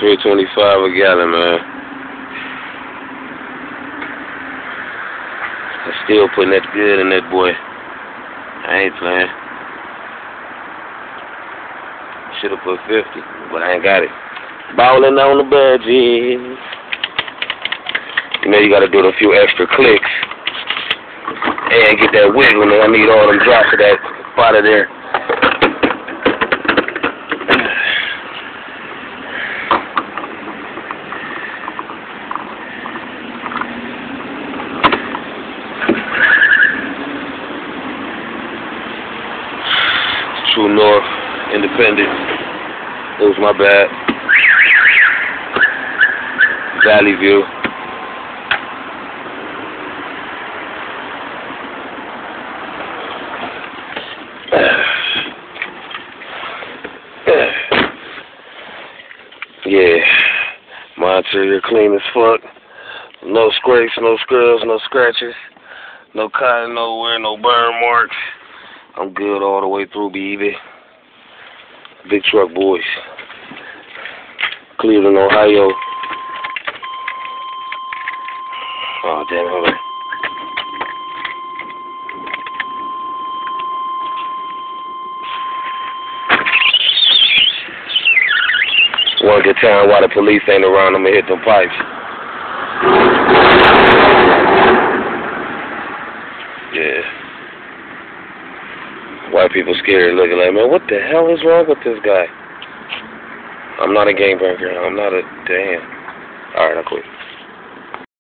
$3.25 a gallon, man. I'm still putting that good in that boy. I ain't playing. Should've put 50, but I ain't got it. Ballin' on the budget. You know you gotta do a few extra clicks and get that wiggle. I need all them drops of that out of there. True North, Independent. It was my bad. Valley View. Yeah, my interior clean as fuck. No scrapes, no scrubs, no scratches, no cotton nowhere, no burn marks. I'm good all the way through, baby. Big Truck Boys. Cleveland, Ohio. Oh, damn, hold on. One good time while the police ain't around, I'ma hit them pipes. Yeah. White people scared looking like, man, what the hell is wrong with this guy? I'm not a game breaker. I'm not a damn. Alright, I quit.